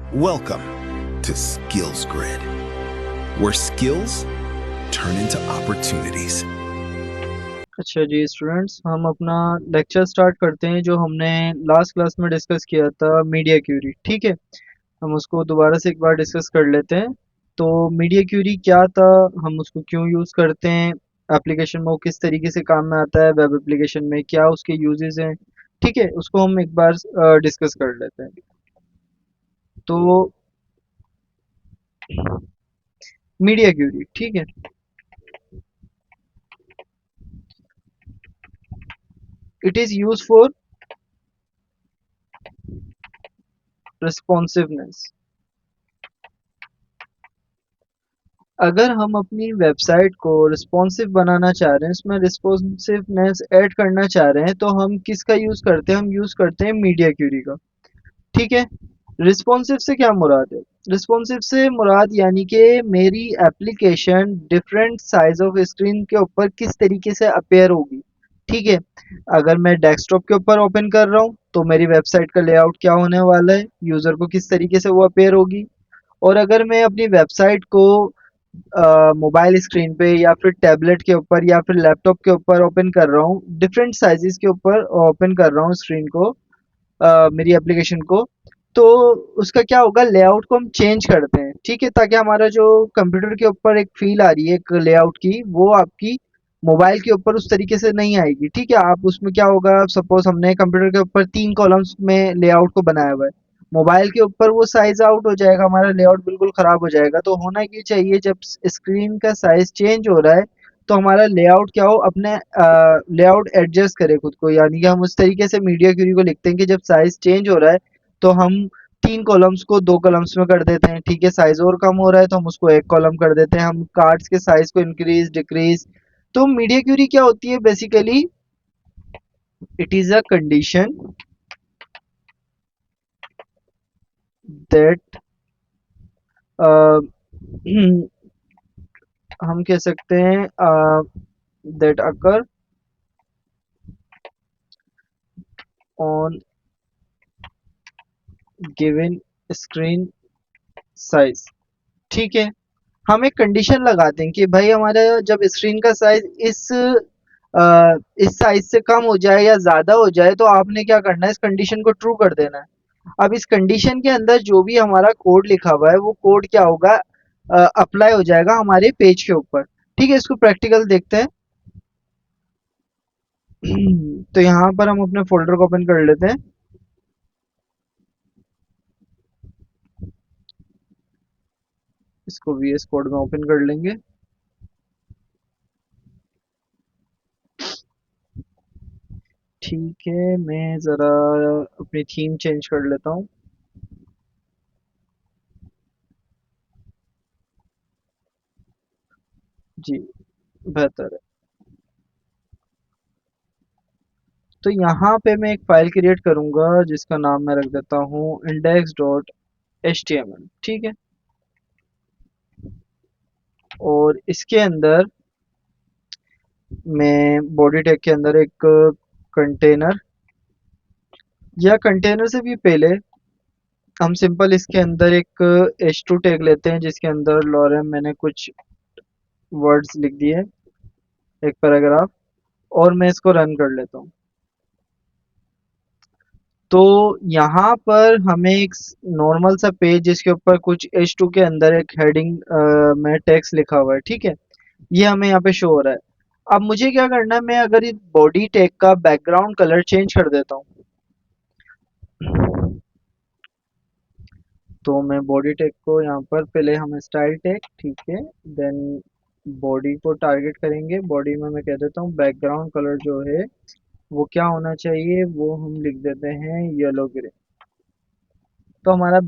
Welcome to Skills Grid, where skills turn into opportunities. अच्छा जी students, हम अपना lecture start करते हैं जो हमने लास्ट क्लास में डिस्कस किया था, मीडिया क्यूरी। ठीक है, हम उसको दोबारा से एक बार डिस्कस कर लेते हैं। तो मीडिया क्यूरी क्या था, हम उसको क्यों यूज़ करते हैं, एप्लीकेशन में वो किस तरीके से काम में आता है, वेब एप्लीकेशन में क्या उसके यूजेस हैं। ठीक है, उसको हम एक बार डिस्कस कर लेते हैं। तो मीडिया क्यूरी, ठीक है, it is use for responsiveness. अगर हम अपनी वेबसाइट को रिस्पॉन्सिव बनाना चाह रहे हैं, इसमें रिस्पॉन्सिवनेस ऐड करना चाह रहे हैं, तो हम किसका यूज़ करते हैं, हम यूज़ करते हैं मीडिया क्यूरी का। ठीक है, रिस्पॉन्सिव से क्या मुराद है, रिस्पॉन्सिव से मुराद यानी कि मेरी application different size of screen के ऊपर किस तरीके से अपेयर होगी। ठीक है, अगर मैं डेस्कटॉप के ऊपर ओपन कर रहा हूँ तो मेरी वेबसाइट का लेआउट क्या होने वाला है, यूज़र को किस तरीके से वो अपेयर होगी। और अगर मैं अपनी वेबसाइट को मोबाइल स्क्रीन पे या फिर टैबलेट के ऊपर या फिर लैपटॉप के ऊपर ओपन कर रहा हूँ, डिफरेंट साइजेस के ऊपर ओपन कर रहा हूँ स्क्रीन को, मेरी एप्लीकेशन को, तो उसका क्या होगा, लेआउट को हम चेंज करते हैं। ठीक है, ताकि हमारा जो कंप्यूटर के ऊपर एक फील आ रही है एक लेआउट की, वो आपकी मोबाइल के ऊपर उस तरीके से नहीं आएगी। ठीक है, आप उसमें क्या होगा, सपोज हमने कंप्यूटर के ऊपर 3 कॉलम्स में लेआउट को बनाया हुआ है, मोबाइल के ऊपर वो साइज आउट हो जाएगा, हमारा लेआउट बिल्कुल खराब हो जाएगा। तो होना ये चाहिए, जब स्क्रीन का साइज चेंज हो रहा है तो हमारा लेआउट क्या हो, अपने लेआउट एडजस्ट करे खुद को। यानी कि हम उस तरीके से मीडिया क्यूरी को लिखते हैं कि जब साइज चेंज हो रहा है तो हम 3 कॉलम्स को 2 कॉलम्स में कर देते हैं। ठीक है, साइज और कम हो रहा है तो हम उसको एक कॉलम कर देते हैं, हम कार्ड्स के साइज को इंक्रीज डिक्रीज। तो मीडिया क्यूरी क्या होती है, basically it is a condition that हम कह सकते हैं that occur on given screen size. ठीक है, हम एक कंडीशन लगाते हैं कि भाई हमारा जब स्क्रीन का साइज इस साइज से कम हो जाए या ज्यादा हो जाए, तो आपने क्या करना है, इस कंडीशन को ट्रू कर देना है। अब इस कंडीशन के अंदर जो भी हमारा कोड लिखा हुआ है वो कोड क्या होगा, अप्लाई हो जाएगा हमारे पेज के ऊपर। ठीक है, इसको प्रैक्टिकल देखते हैं। तो यहाँ पर हम अपने फोल्डर को ओपन कर लेते हैं, इसको वीएस कोड में ओपन कर लेंगे। ठीक है, मैं ज़रा अपनी थीम चेंज कर लेता हूँ। जी, बेहतर है। तो यहाँ पे मैं एक फ़ाइल क्रिएट करूँगा जिसका नाम मैं रख देता हूँ index.html। ठीक है, और इसके अंदर मैं बॉडी टैग के अंदर एक कंटेनर, या कंटेनर से भी पहले हम सिंपल इसके अंदर एक h2 टैग लेते हैं, जिसके अंदर लॉरेम मैंने कुछ वर्ड्स लिख दिए, एक पैराग्राफ, और मैं इसको रन कर लेता हूँ। तो यहाँ पर हमें एक नॉर्मल सा पेज जिसके ऊपर कुछ H2 के अंदर एक हेडिंग में टेक्स्ट लिखा हुआ है। ठीक है, ये हमें यहाँ पे शो हो रहा है। अब मुझे क्या करना है, मैं अगर इस बॉडी टैग का बैकग्राउंड कलर चेंज कर देता हूँ, तो मैं बॉडी टैग को यहाँ पर पहले हम स्टाइल टैग, ठीक है, देन बॉडी को टारगेट करेंगे। बॉडी में मैं कह देता हूँ बैकग्राउंड कलर जो है वो क्या होना चाहिए, वो हम लिख देते हैं येलो ग्रे। तो हमारा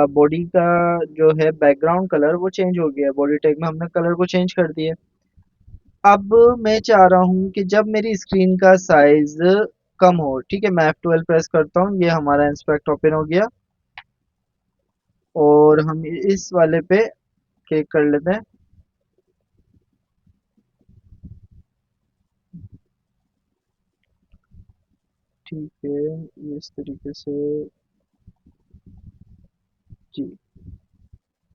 बॉडी का जो है बैकग्राउंड कलर वो चेंज हो गया है, बॉडी टैग में हमने कलर को चेंज कर दिया। अब मैं चाह रहा हूँ कि जब मेरी स्क्रीन का साइज कम हो, ठीक है, मैं F12 प्रेस करता हूँ, ये हमारा इंस्पेक्ट ओपन हो गया, और हम इस वाले पे क्लिक कर लेते हैं। ठीक है, इस तरीके से जी।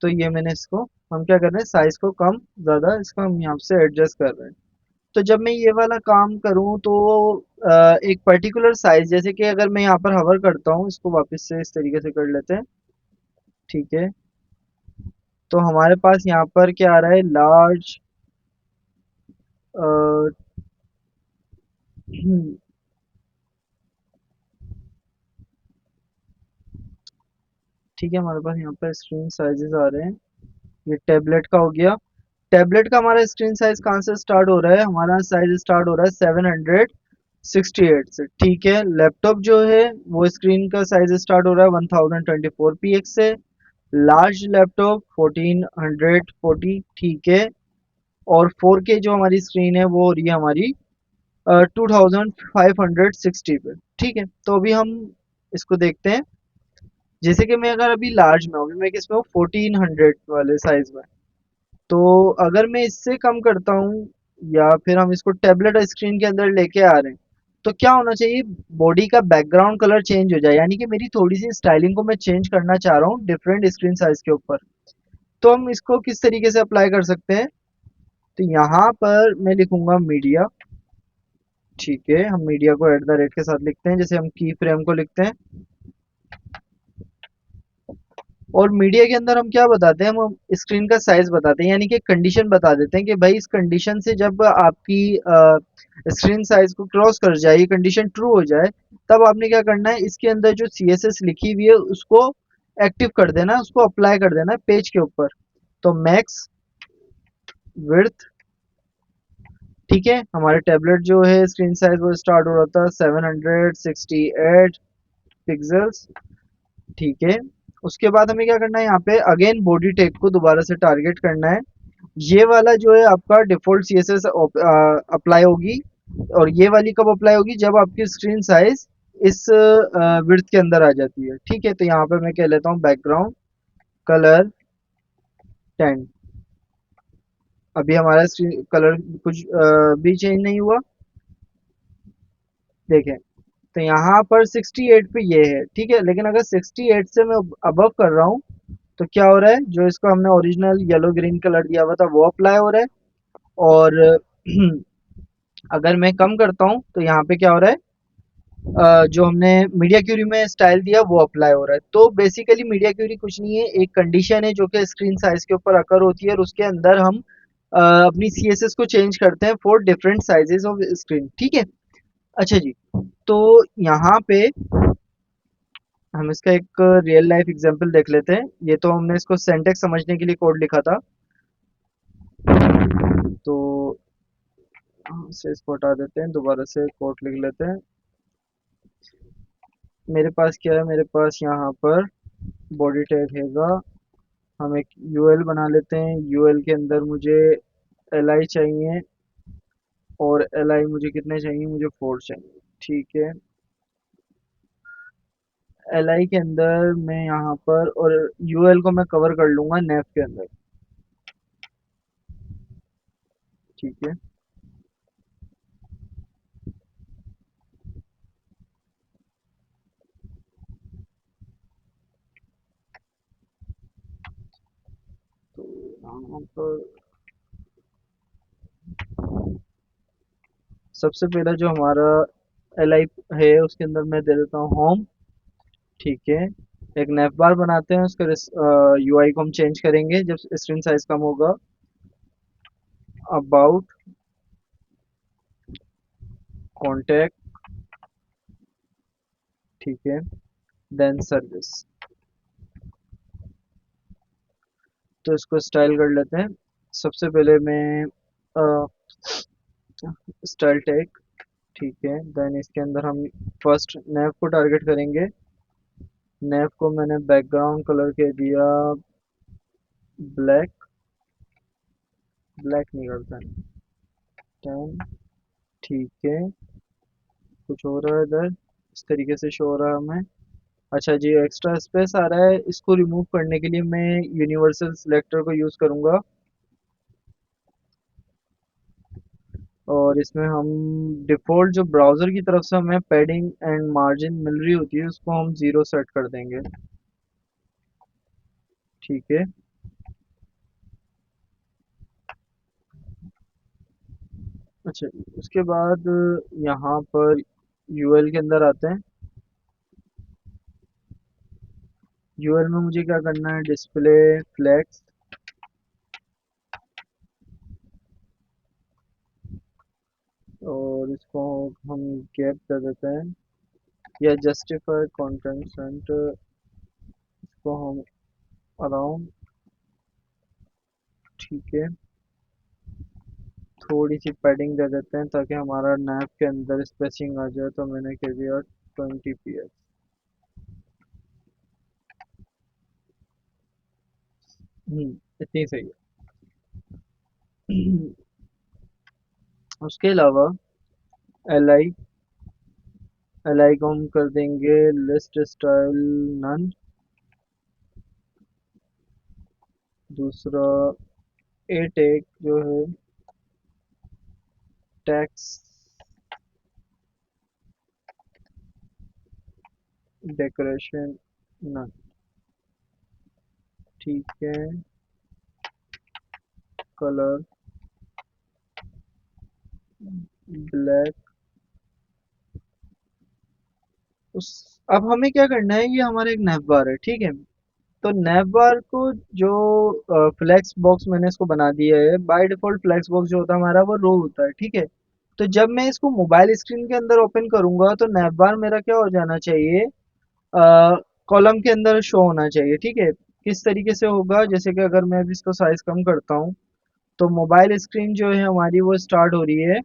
तो ये मैंने इसको, हम क्या कर रहे हैं, साइज को कम ज़्यादा इसको हम यहाँ से एडजस्ट कर रहे हैं। तो जब मैं ये वाला काम करूँ तो एक पर्टिकुलर साइज, जैसे कि अगर मैं यहाँ पर हवर करता हूँ, इसको वापस से इस तरीके से कर लेते हैं। ठीक है। तो हमारे पास यहाँ पर क्या आ रहा है, लार्ज। ठीक है, हमारे पास यहाँ पर स्क्रीन साइजेस आ रहे हैं। ये टैबलेट का हो गया। टैबलेट का हमारा स्क्रीन साइज कहाँ से स्टार्ट हो रहा है, हमारा साइज स्टार्ट हो रहा है 768 से। ठीक है। लैपटॉप जो है वो स्क्रीन का साइज स्टार्ट हो रहा है 1024 px से। Large laptop 1440। ठीक है। और 4K जो हमारी स्क्रीन है वो हो रही है हमारी 2560 पे। ठीक है। तो अभी हम इसको देखते हैं। जैसे कि मैं अगर अभी लार्ज में हूँ, अभी मैं किस में हूँ, 1400 वाले साइज में। तो अगर मैं इससे कम करता हूँ, या फिर हम इसको टैबलेट स्क्रीन के अंदर लेके आ रहे हैं, तो क्या होना चाहिए, बॉडी का बैकग्राउंड कलर चेंज हो जाए, यानी कि मेरी थोड़ी सी स्टाइलिंग को मैं चेंज करना चाह रहा हूँ डिफरेंट स्क्रीन साइज के ऊपर। तो हम इसको किस तरीके से अप्लाई कर सकते हैं, तो यहाँ पर मैं लिखूंगा मीडिया। ठीक है, हम मीडिया को एट द रेट के साथ लिखते हैं, जैसे हम की फ्रेम को लिखते हैं। और मीडिया के अंदर हम क्या बताते हैं, हम स्क्रीन का साइज बताते हैं, यानी कि कंडीशन बता देते हैं कि भाई इस कंडीशन से जब आपकी स्क्रीन साइज को क्रॉस कर जाए, ये कंडीशन ट्रू हो जाए, तब आपने क्या करना है, इसके अंदर जो CSS लिखी हुई है उसको एक्टिव कर देना है, उसको अप्लाई कर देना है पेज के ऊपर। तो मैक्स विड्थ। ठीक है, हमारे टैबलेट जो है स्क्रीन साइज वो स्टार्ट हो रहा था 768 पिक्सल्स। ठीक है। उसके बाद हमें क्या करना है, यहाँ पे अगेन बॉडी टैग को दोबारा से टारगेट करना है। ये वाला जो है आपका डिफॉल्ट CSS अप्लाई होगी। और ये वाली कब अप्लाई होगी, जब आपकी स्क्रीन साइज इस विड्थ के अंदर आ जाती है। ठीक है। तो यहाँ पे मैं कह लेता हूँ बैकग्राउंड कलर 10। अभी हमारा स्क्रीन कलर कुछ भी चेंज नहीं हुआ, देखें। तो यहाँ पर 68 पे ये है। ठीक है। लेकिन अगर 68 से मैं अबव कर रहा हूँ, तो क्या हो रहा है, जो इसको हमने ओरिजिनल येलो ग्रीन कलर दिया हुआ था वो अप्लाई हो रहा है। और अगर मैं कम करता हूँ तो यहाँ पे क्या हो रहा है, जो हमने मीडिया क्यूरी में स्टाइल दिया वो अप्लाई हो रहा है। तो बेसिकली मीडिया क्यूरी कुछ नहीं है, एक कंडीशन है जो कि स्क्रीन साइज के ऊपर अकर होती है, और उसके अंदर हम अपनी CSS को चेंज करते हैं for different sizes of screen. ठीक है। अच्छा जी। तो यहाँ पे हम इसका एक रियल लाइफ एग्जांपल देख लेते हैं। ये तो हमने इसको सिंटैक्स समझने के लिए कोड लिखा था। तो से इसको हटा देते हैं, दोबारा से कोड लिख लेते हैं। मेरे पास क्या है, मेरे पास यहाँ पर बॉडी टैग हैगा। हम एक UL बना लेते हैं। UL के अंदर मुझे LI चाहिए, और LI मुझे कितने चाहिए, मुझे 4 चाहिए। ठीक है। LI के अंदर मैं यहाँ पर, और UL को मैं कवर कर लूंगा नेफ के अंदर। ठीक है। तो यहाँ पर सबसे पहला जो हमारा LI है उसके अंदर मैं दे देता हूँ होम। ठीक है। एक नेफ बार बनाते हैं, उसका UI को हम चेंज करेंगे जब स्क्रीन साइज कम होगा। About contact. ठीक है। Then service. तो इसको स्टाइल कर लेते हैं। सबसे पहले मैं स्टाइल टैग। ठीक है। देन इसके अंदर हम फर्स्ट नेव को टारगेट करेंगे। नेव को मैंने बैकग्राउंड कलर के दिया ब्लैक। ब्लैक नहीं करता है, 10। ठीक है। कुछ हो रहा है इधर, इस तरीके से शो हो रहा है हमें। अच्छा जी, एक्स्ट्रा स्पेस आ रहा है, इसको रिमूव करने के लिए मैं यूनिवर्सल सिलेक्टर को यूज़ करूँगा। और इसमें हम डिफ़ॉल्ट जो ब्राउज़र की तरफ से हमें पैडिंग एंड मार्जिन मिल रही होती है उसको हम 0 सेट कर देंगे। ठीक है। अच्छा, उसके बाद यहाँ पर यूएल के अंदर आते हैं। यूएल में मुझे क्या करना है, डिस्प्ले फ्लेक्स, और इसको हम गैप दे देते हैं, या जस्टिफाइड कंटेंट सेंटर, इसको हम अराउंड। ठीक है, थोड़ी सी पैडिंग दे देते हैं ताकि हमारा नैप के अंदर स्पेसिंग आ जाए, तो मैंने कह दिया 20 px। इतनी सही है। उसके अलावा एल आई, एल आई को हम कर देंगे लिस्ट स्टाइल नन। दूसरा ए टेक जो है टैक्स डेकोरेशन नन। ठीक है, कलर ब्लैक। उस अब हमें क्या करना है, ये हमारा एक नैप बार है, ठीक है। तो नैप बार को जो फ्लेक्स बॉक्स मैंने इसको बना दिया है, बाय डिफॉल्ट फ्लेक्स बॉक्स जो होता है हमारा वो रो होता है, ठीक है। तो जब मैं इसको मोबाइल स्क्रीन के अंदर ओपन करूंगा तो नैप बार मेरा क्या हो जाना चाहिए, कॉलम के अंदर शो होना चाहिए, ठीक है। किस तरीके से होगा, जैसे कि अगर मैं अभी इसको साइज कम करता हूँ, तो मोबाइल स्क्रीन जो है हमारी वो स्टार्ट हो रही है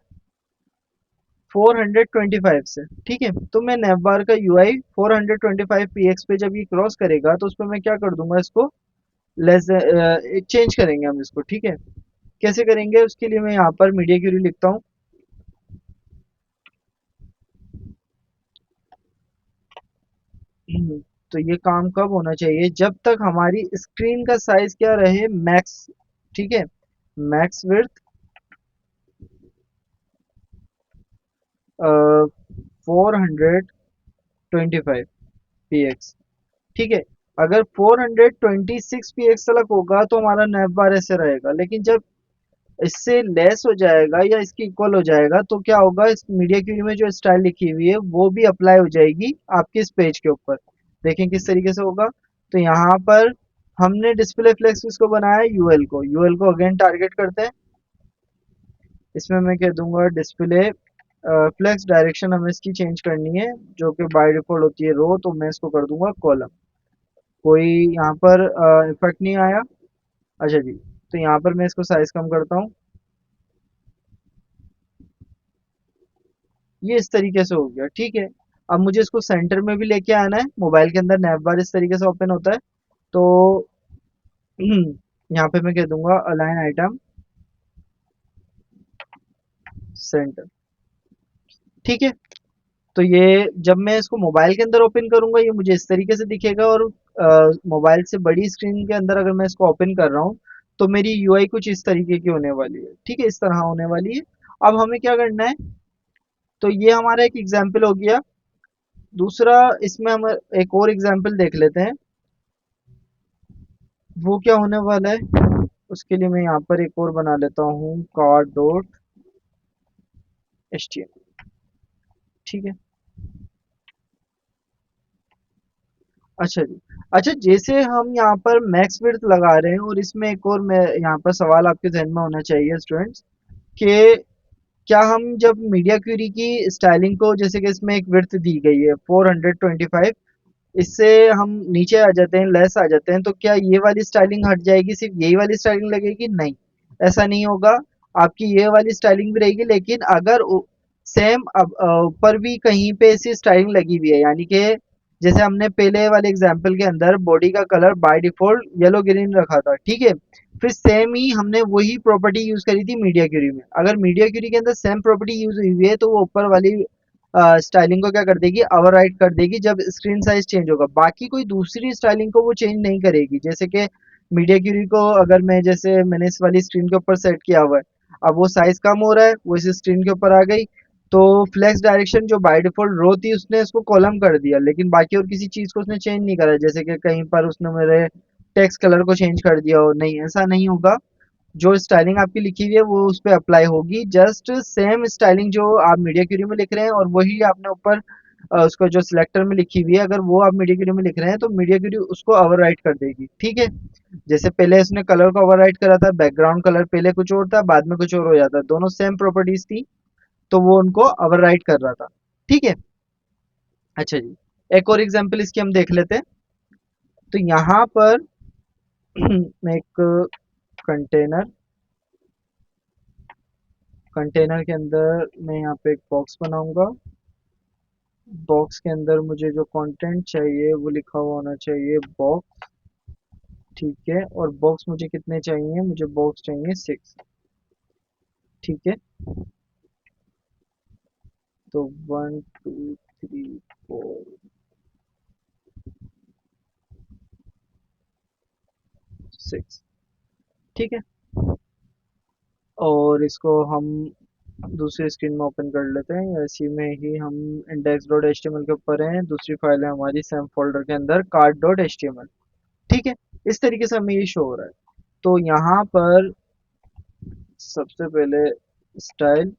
425 से, ठीक है। तो मैं नैप बार का यूआई 425 px पे जब ये क्रॉस करेगा तो उस पर मैं क्या कर दूंगा, इसको लेस चेंज करेंगे हम इसको, ठीक है। कैसे करेंगे, उसके लिए मैं यहाँ पर मीडिया क्यूरी लिखता हूँ। तो ये काम कब होना चाहिए, जब तक हमारी स्क्रीन का साइज क्या रहे, मैक्स, ठीक है। मैक्स विड्थ 425 px, ठीक है। अगर 426 px तक होगा तो हमारा नैप बार ऐसे रहेगा, लेकिन जब इससे लेस हो जाएगा या इसके इक्वल हो जाएगा तो क्या होगा, इस मीडिया क्यूरी में जो स्टाइल लिखी हुई है वो भी अप्लाई हो जाएगी आपके इस पेज के ऊपर। देखें किस तरीके से होगा। तो यहाँ पर हमने डिस्प्ले फ्लेक्स इसको बनाया यूएल को, यूएल को अगेन टारगेट करते हैं। इसमें मैं कह दूंगा डिस्प्ले फ्लेक्स डायरेक्शन हमें इसकी चेंज करनी है, जो कि बाय डिफॉल्ट होती है रो, तो मैं इसको कर दूंगा कॉलम। कोई यहाँ पर इफेक्ट नहीं आया। अच्छा जी, तो यहाँ पर मैं इसको साइज कम करता हूँ। ये इस तरीके से हो गया, ठीक है। अब मुझे इसको सेंटर में भी लेके आना है, मोबाइल के अंदर नैप बार इस तरीके से ओपन होता है। तो यहाँ पे मैं कह दूंगा अलाइन आइटम सेंटर, ठीक है। तो ये जब मैं इसको मोबाइल के अंदर ओपन करूंगा ये मुझे इस तरीके से दिखेगा, और मोबाइल से बड़ी स्क्रीन के अंदर अगर मैं इसको ओपन कर रहा हूँ तो मेरी यूआई कुछ इस तरीके की होने वाली है, ठीक है, इस तरह होने वाली है। अब हमें क्या करना है, तो ये हमारा एक एग्जाम्पल हो गया। दूसरा, इसमें हम एक और एग्जाम्पल देख लेते हैं, वो क्या होने वाला है। उसके लिए मैं यहाँ पर एक और बना लेता हूँ, card.html, ठीक है। अच्छा जी, अच्छा, जैसे हम यहाँ पर मैक्स विड्थ लगा रहे हैं, और इसमें एक और मैं यहाँ पर सवाल आपके जहन में होना चाहिए स्टूडेंट्स, कि क्या हम जब मीडिया क्वेरी की स्टाइलिंग को, जैसे कि इसमें एक विड्थ दी गई है 425, इससे हम नीचे आ जाते हैं, लेस आ जाते हैं, तो क्या ये वाली स्टाइलिंग हट जाएगी, सिर्फ यही वाली स्टाइलिंग लगेगी? नहीं, ऐसा नहीं होगा। आपकी ये वाली स्टाइलिंग भी रहेगी, लेकिन अगर सेम अब ऊपर भी कहीं पे ऐसी स्टाइलिंग लगी हुई है, यानी कि जैसे हमने पहले वाले एग्जांपल के अंदर बॉडी का colour by default yellow green रखा था, ठीक है। फिर सेम ही हमने वही प्रॉपर्टी यूज करी थी मीडिया क्यूरी में। अगर मीडिया क्यूरी के अंदर सेम प्रॉपर्टी यूज हुई है तो वो ऊपर वाली स्टाइलिंग को क्या कर देगी, ओवरराइड कर देगी जब स्क्रीन साइज चेंज होगा। बाकी कोई दूसरी स्टाइलिंग को वो चेंज नहीं करेगी। जैसे कि मीडिया क्यूरी को अगर मैं, जैसे मैंने इस वाली स्क्रीन के ऊपर सेट किया हुआ है, अब वो साइज कम हो रहा है, वो इस स्क्रीन के ऊपर आ गई, तो फ्लेक्स डायरेक्शन जो बाय डिफॉल्ट रो थी उसने इसको कॉलम कर दिया, लेकिन बाकी और किसी चीज को उसने चेंज नहीं करा। जैसे कि कहीं पर उसने मेरे टेक्स्ट कलर को चेंज कर दिया हो, नहीं ऐसा नहीं होगा। जो स्टाइलिंग आपकी लिखी हुई है वो उस पे अप्लाई होगी, जस्ट सेम स्टाइलिंग जो आप मीडिया क्यूरी में लिख रहे हैं और वही आपने ऊपर उसको जो सिलेक्टर में लिखी हुई है, अगर वो आप मीडिया क्यूरी में लिख रहे हैं तो मीडिया क्यूरी उसको ओवरराइट कर देगी, ठीक है। जैसे पहले इसने कलर को ओवरराइट करा था, बैकग्राउंड कलर पहले कुछ और था बाद में कुछ और हो जाता, दोनों सेम प्रॉपर्टीज थी, तो वो उनको ओवरराइट कर रहा था, ठीक है। अच्छा जी, एक और एग्जांपल इसकी हम देख लेते हैं। तो यहाँ पर मैं एक कंटेनर कंटेनर के अंदर मैं यहाँ पे एक बॉक्स बनाऊंगा। बॉक्स के अंदर मुझे जो कंटेंट चाहिए वो लिखा हुआ होना चाहिए बॉक्स, ठीक है। और बॉक्स मुझे कितने चाहिए, मुझे बॉक्स चाहिए 6, ठीक है। तो 1 2 3 4 6, ठीक है। और इसको हम दूसरी स्क्रीन में ओपन कर लेते हैं, इसी में ही हम index.html के ऊपर हैं, दूसरी फाइल है हमारी सेम फोल्डर के अंदर cart.html, ठीक है। इस तरीके से हमें ये शो हो रहा है। तो यहाँ पर सबसे पहले स्टाइल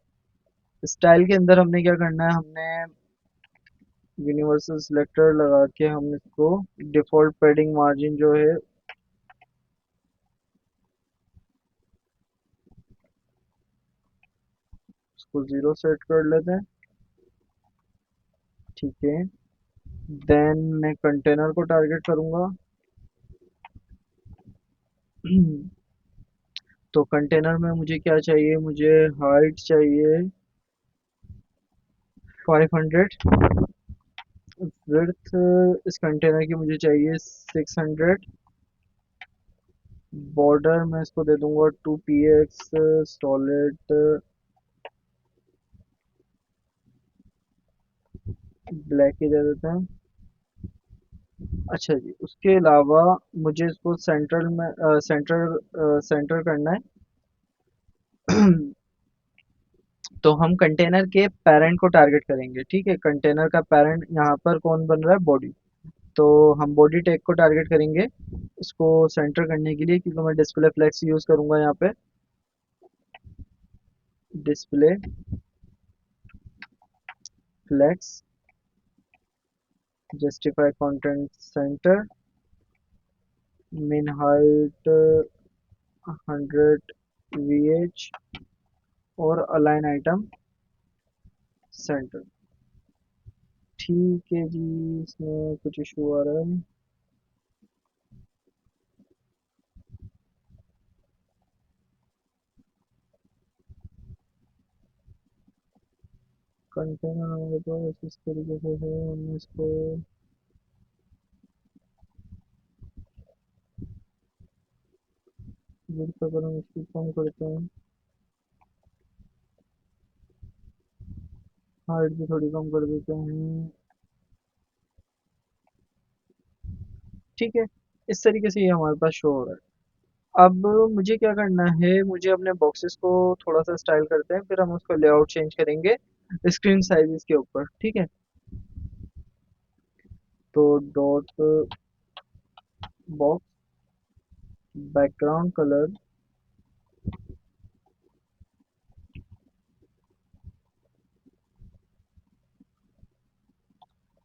स्टाइल के अंदर हमने क्या करना है, हमने यूनिवर्सल सिलेक्टर लगा के हम इसको डिफॉल्ट पैडिंग मार्जिन जो है उसको 0 सेट कर लेते हैं, ठीक है। देन मैं कंटेनर को टारगेट करूंगा। तो कंटेनर में मुझे क्या चाहिए, मुझे हाइट चाहिए 500, विड्थ इस कंटेनर की मुझे चाहिए 600, बॉर्डर मैं इसको दे दूंगा 2px सॉलिड ब्लैक ही दे देते हैं। अच्छा जी, उसके अलावा मुझे इसको सेंट्रल में सेंटर करना है। तो हम कंटेनर के पेरेंट को टारगेट करेंगे, ठीक है। कंटेनर का पेरेंट यहाँ पर कौन बन रहा है, बॉडी। तो हम बॉडी टैग को टारगेट करेंगे इसको सेंटर करने के लिए, क्योंकि मैं डिस्प्ले फ्लेक्स यूज करूंगा यहाँ पे। Display flex justify content center, min height 100 VH और अलाइन आइटम सेंटर, ठीक है जी। इसमें कुछ इशू आ रहा है, कंटेनर हमारे पास इस तरीके से है, हम इसको विड्थ अगर हम इसकी कम करते हैं, हाइट भी थोड़ी कम कर देते हैं, ठीक है। इस तरीके से ये हमारे पास शो हो रहा है। अब मुझे क्या करना है, मुझे अपने बॉक्सेस को थोड़ा सा स्टाइल करते हैं, फिर हम उसका लेआउट चेंज करेंगे स्क्रीन साइजेस के ऊपर, ठीक है। तो डॉट बॉक्स बैकग्राउंड कलर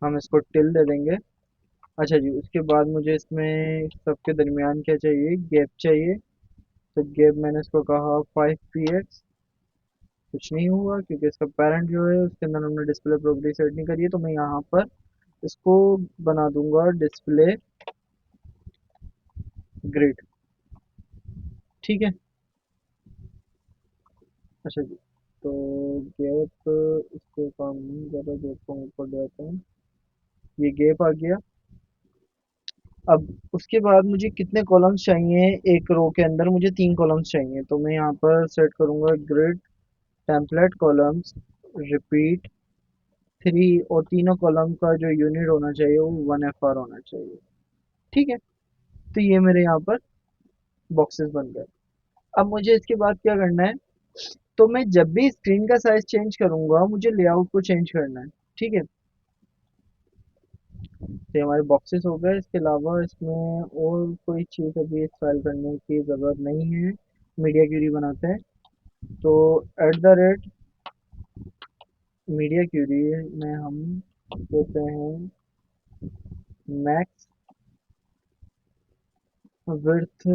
हम इसको टिल दे देंगे। अच्छा जी, उसके बाद मुझे इसमें सबके दरमियान क्या चाहिए, गैप चाहिए। तो गैप मैंने इसको कहा 5 px, कुछ नहीं हुआ क्योंकि इसका पेरेंट जो है उसके अंदर हमने डिस्प्ले प्रॉपर्टी सेट नहीं करी है। तो मैं यहाँ पर इसको बना दूंगा डिस्प्ले ग्रिड, ठीक है। अच्छा जी, तो गैप इसको काम नहीं कर रहा, गैप को ऊपर ले आते हैं, ये गैप आ गया। अब उसके बाद मुझे कितने कॉलम्स चाहिए, एक रो के अंदर मुझे 3 कॉलम्स चाहिए। तो मैं यहाँ पर सेट करूँगा ग्रिड टेम्पलेट कॉलम्स रिपीट 3, और तीनों कॉलम का जो यूनिट होना चाहिए वो 1FR होना चाहिए, ठीक है। तो ये मेरे यहाँ पर बॉक्सेस बन गए। अब मुझे इसके बाद क्या करना है, तो मैं जब भी स्क्रीन का साइज चेंज करूंगा मुझे लेआउट को चेंज करना है, ठीक है। तो ये हमारे बॉक्सेस हो गए। इसके अलावा इसमें और कोई चीज़ अभी स्टाइल करने की ज़रूरत नहीं है। मीडिया क्यूरी बनाते हैं। तो @ मीडिया क्यूरी में हम देते हैं मैक्स विड्थ।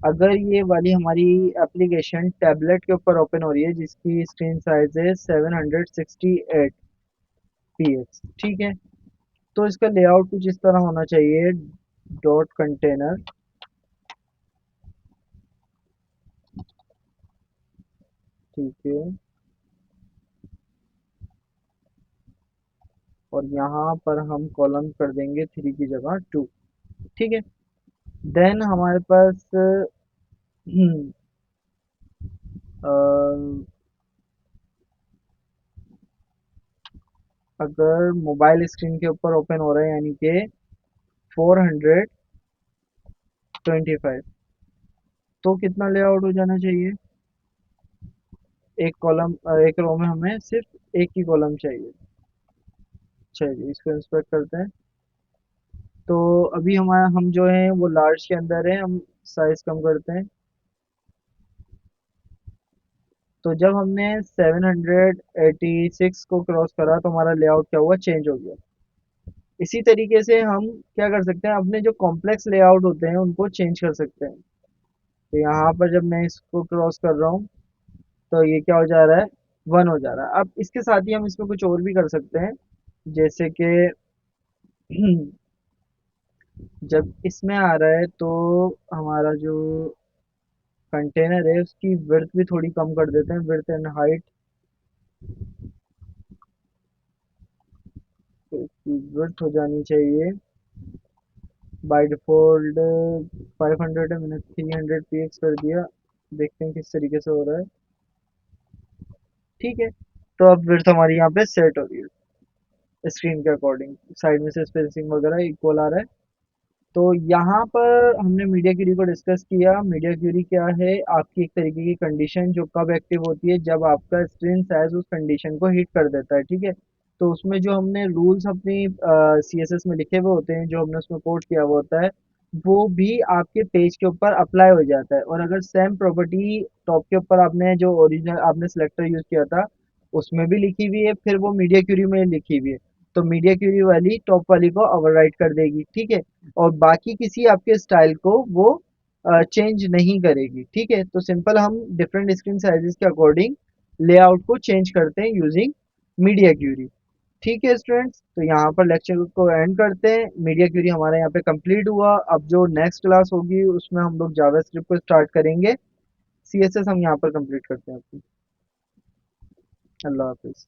अगर ये वाली हमारी एप्लीकेशन टैबलेट के ऊपर ओपन हो रही है जिसकी स्क्रीन साइज है 768 px, ठीक है, तो इसका लेआउट कुछ इस तरह होना चाहिए। डॉट कंटेनर, ठीक है, और यहाँ पर हम कॉलम कर देंगे 3 की जगह 2, ठीक है। देन हमारे पास हम्म, अ, अगर मोबाइल स्क्रीन के ऊपर ओपन हो रहा है यानी कि 425, तो कितना लेआउट हो जाना चाहिए? एक कॉलम, एक रो में हमें सिर्फ एक ही कॉलम चाहिए। चलिए इसको इंस्पेक्ट करते हैं। तो अभी हमारा हम जो है वो लार्ज के अंदर है, हम साइज कम करते हैं। तो जब हमने 786 को क्रॉस करा तो हमारा लेआउट क्या हुआ, चेंज हो गया। इसी तरीके से हम क्या कर सकते हैं, अपने जो कॉम्प्लेक्स लेआउट होते हैं उनको चेंज कर सकते हैं। तो यहाँ पर जब मैं इसको क्रॉस कर रहा हूँ तो ये क्या हो जा रहा है, 1 हो जा रहा है। अब इसके साथ ही हम इसमें कुछ और भी कर सकते हैं, जैसे कि जब इसमें आ रहा है तो हमारा जो कंटेनर है उसकी विड्थ भी थोड़ी कम कर देते हैं। विड्थ एंड हाइट, तो इसकी विड्थ हो जानी चाहिए बाय डिफ़ॉल्ट 500 है, मैंने 300 px कर दिया। देखते हैं किस तरीके से हो रहा है। ठीक है, तो अब विड्थ हमारी यहाँ पे सेट हो रही है स्क्रीन के अकॉर्डिंग। साइड में से स्पेसिंग वगैरह इक्वल आ रहा है। तो यहाँ पर हमने मीडिया क्यूरी को डिस्कस किया। मीडिया क्यूरी क्या है, आपकी एक तरीके की कंडीशन जो कब एक्टिव होती है, जब आपका स्क्रीन साइज उस कंडीशन को हिट कर देता है, ठीक है। तो उसमें जो हमने रूल्स अपनी सीएसएस में लिखे हुए होते हैं, जो हमने उसमें कोड किया हुआ होता है, वो भी आपके पेज के ऊपर अप्लाई हो जाता है। और अगर सेम प्रॉपर्टी टॉप के ऊपर आपने जो ओरिजिनल आपने सिलेक्टर यूज किया था उसमें भी लिखी हुई है, फिर वो मीडिया क्यूरी में लिखी हुई है, तो मीडिया क्यूरी वाली टॉप वाली को ओवरराइट कर देगी, ठीक है। और बाकी किसी आपके स्टाइल को वो चेंज नहीं करेगी, ठीक है। तो सिंपल हम डिफरेंट स्क्रीन साइजेस के अकॉर्डिंग लेआउट को चेंज करते हैं यूजिंग मीडिया क्यूरी। ठीक है स्टूडेंट्स, तो यहाँ पर लेक्चर को एंड करते हैं। मीडिया क्यूरी हमारे यहाँ पे कंप्लीट हुआ। अब जो नेक्स्ट क्लास होगी उसमें हम लोग जावास्क्रिप्ट को स्टार्ट करेंगे। सीएसएस हम यहाँ पर कंप्लीट करते हैं अपनी। अल्लाह हाफिज़।